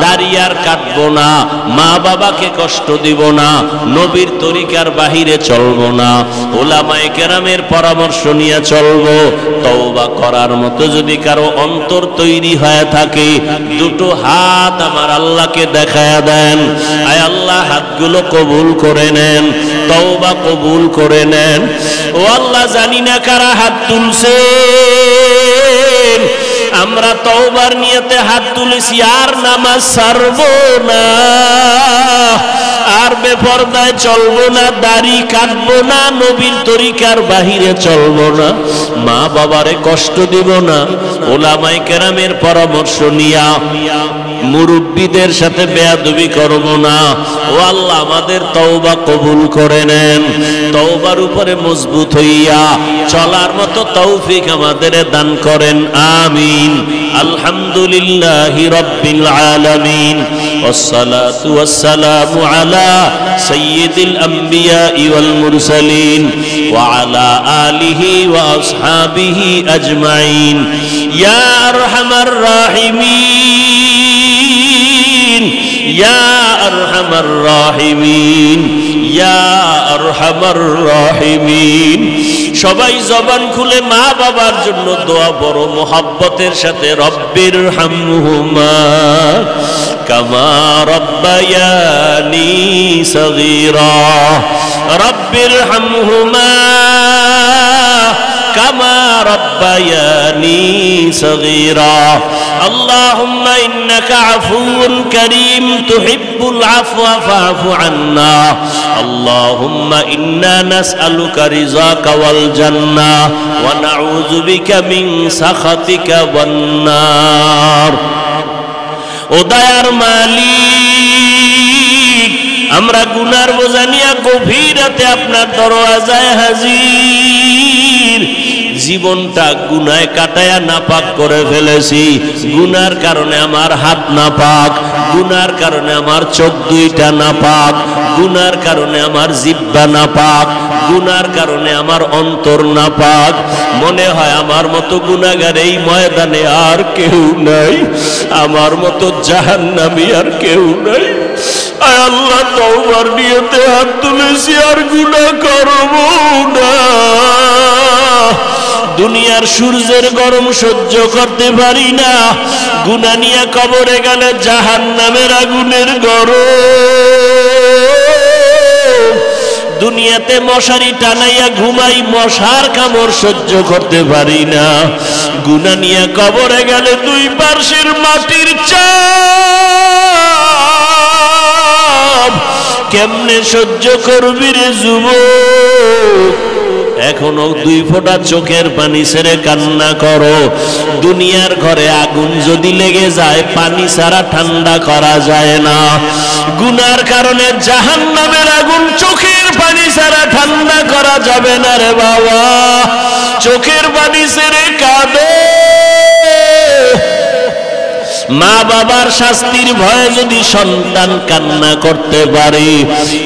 দাড়ি আর কাটবো না, মা বাবাকে কষ্ট দিব না, নবীর তরিকার বাহিরে চলবো না, ওলামায়ে কেরামের পরামর্শ নিয়ে চলবো। তওবা করার মতো যদি কারো অন্তর তৈরি হয়ে থাকে, দুটো হাত আমার আল্লাহকে দেখায়া দেন। আয় আল্লাহ, হাতগুলো কবুল করে নেন, তওবা কবুল করে নেন। ও আল্লাহ, জানি না কারা হাত তুলছে, আমরা তওবার নিয়তে হাত তুলেছি, আর নামাজ ছাড়বো না, আর বেপরদায় চলবো না, দাড়ি কাটবো না, নবীর তরিকার বাহিরে চলবো না, মা বাবারে কষ্ট দিব না, ওলামায়ে কেরামের পরামর্শ নিয়া মুরব্বীদের সাথে বেয়াদবি করব না। ও আল্লাহ, আমাদের তওবা কবুল করে নেন। তওবার উপরে মজবুত হইয়া চলার মতো তৌফিক আমাদের দান করেন, আমিন। আলহামদুলিল্লাহি রাব্বিল আলামিন, ওয়াসসালাতু ওয়াসসালামু আলা সাইয়্যিদিল আমবিয়া ওয়াল মুরসালিন ওয়া আলা আলিহি ওয়া আসহাবিহি আজমাইন। ইয়া আরহামার রাহিমিন, ইয়া আরহামার রাহিমিন, ইয়া আরহামার রাহিমিন। সবাই জবান খুলে মা বাবার জন্য দোয়া বড় মোহাব্বতের সাথে, রব্বির হামহুমা কামা রব্বায়ানি সগীরা, রব্বির হামহুমা কামা রব্বায়ানি সগীরা। আল্লাহুম্মা ইন্নাকা আফুউন কারীম তুহিব্বুল আফওয়া ফাআফু আন্না। আল্লাহুম্মা ইন্না নাসআলুকা রিযাকা ওয়াল জান্নাহ ওয়া নাউযু বিকা মিন সাখাতিকা ওয়ান নার। ও দয়ার মালিক, আমরা গুনার বোঝা নিয়ে গভীর রাতে আপনার দরওয়াজায় হাজির। জীবনটা গুনায় কাটায়া নাপাক করে ফেলেছি। গুনার কারণে আমার হাত নাপাক, গুনার কারণে আমার চোখ দুইটা নাপাক, গুনার কারণে আমার জিহ্বা নাপাক, গুনার কারণে আমার অন্তর নাপাক। মনে হয় আমার মতো গুনাহগার এই ময়দানে আর কেউ নাই, আমার মতো জাহান্নামী আর কেউ নাই। আয় আল্লাহ তওবার নিয়তে হাত তুলেছি, আর গুনাহ করব না। দুনিয়ার সূর্যের গরম সহ্য করতে পারি না, গুনাহ নিয়ে কবরে গেলে জাহান্নামের আগুনের গরম। দুনিয়াতে মশারি টানাইয়া ঘুমাই, মশার কামড় সহ্য করতে পারি না, গুনাহ নিয়ে কবরে গেলে দুই পার্শ্বের মাটির চাপ কেমনে সহ্য করবি রে যুবক? এখনো দুই ফোঁটা চোখের পানি ছেড়ে কান্না করো। দুনিয়ার ঘরে আগুন যদি লেগে যায়, পানি ছাড়া ঠান্ডা করা যায় না। গুনার কারণে জাহান্নামের আগুন চোখের পানি ছাড়া ঠান্ডা করা যাবে না রে বাবা। চোখের পানি ছেড়ে কাঁদো। মা বাবার শাস্তির ভয়ে যদি সন্তান কান্না করতে পারে,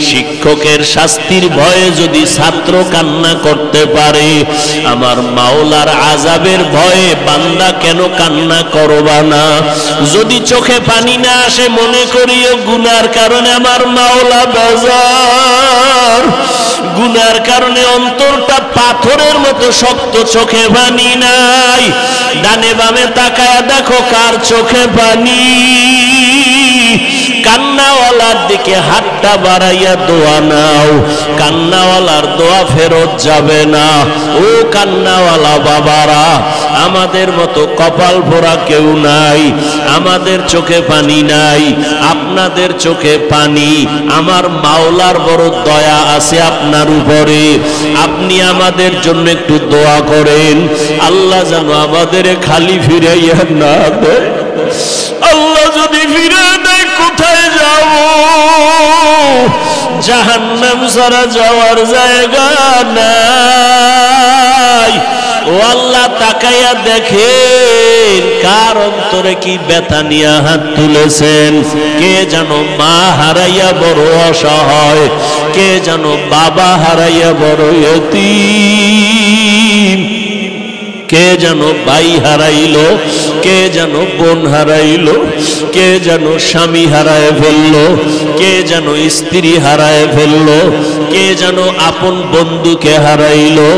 শিক্ষকের শাস্তির ভয়ে যদি ছাত্র কান্না করতে পারে, আমার মাওলার আযাবের ভয়ে বান্দা কেন কান্না করবা না? যদি চোখে পানি না আসে, মনে করিও গুনার কারণে আমার মাওলা বেজার, গুনার কারণে অন্তরটা পাথরের মতো শক্ত, চোখে পানি নাই। ডানে বামে তাকায়া দেখো কার চোখে পানি। কান্নাওয়ালার দিকে হাতটা বাড়াইয়া দোয়া নাও, কান্নাওয়ালার দোয়া ফেরত যাবে না। ও কান্নাওয়ালা বাবারা, আমাদের মতো কপাল ভরা কেউ নাই, আমাদের চোখে পানি নাই, আপনাদের চোখে পানি। আমার মাওলার বড় দয়া আছে আপনার উপরে, আপনি আমাদের জন্য একটু দোয়া করেন, আল্লাহ যেন আমাদের খালি ফিরাইয়া না দেয়। আল্লাহ যদি ফিরে দেয় কোথায় যাব? জাহান্নাম ছাড়া যাওয়ার জায়গা নাই। ও আল্লাহ, তাকাইয়া দেখেন কার অন্তরে কি ব্যথা নিয়ে হাত তুলেছেন। কে যেন মা হারাইয়া বড় অসহায়, কে যেন বাবা হারাইয়া বড় ইয়তীম, কে যেন ভাই হারাইলো, কে যেন বোন হারাইলো, কে যেন স্বামী হারায় ফেললো, কে যেন স্ত্রী হারায় ফেললো, কে যেন আপন বন্ধুকে হারাইলো।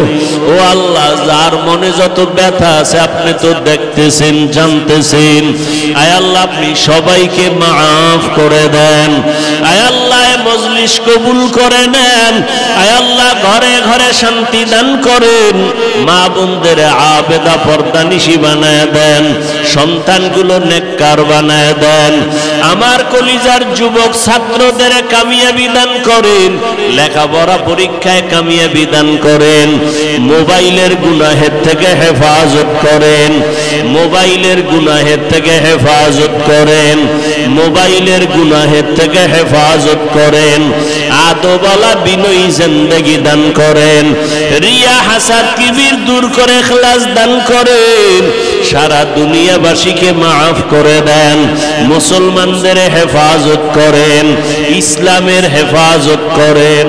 ও আল্লাহ, যার মনে যত ব্যথা আছে আপনি তো দেখতেছেন, জানতেছেন। আয় আল্লাহ, আপনি সবাইকে মাফ করে দেন। আয় আল্লাহ, মজলিস কবুল করে নেন। আয় আল্লাহ, ঘরে ঘরে শান্তি দান করেন। মা বোনদের আবেদা পর্দানিশী বানায় দেন, সন্তানগুলো নেককার বানায় দেন। আমার কলিজার যুবক ছাত্রদের কামিয়াবি দান করেন, লেখাপড়া পরীক্ষায় কামিয়াবি দান করেন। মোবাইলের গুনাহের থেকে হেফাজত করেন, মোবাইলের গুনাহের থেকে হেফাজত করেন, মোবাইলের গুনাহের থেকে হেফাজত করেন। আদবওয়ালা বিনয়ী জিন্দেগি দান করেন, রিয়া হাসাদ কিবির দূর করে ইখলাস দান করেন। সারা দুনিয়াবাসীকে মাফ করে দেন, মুসলমানদের হেফাজত করেন, ইসলামের হেফাজত করেন।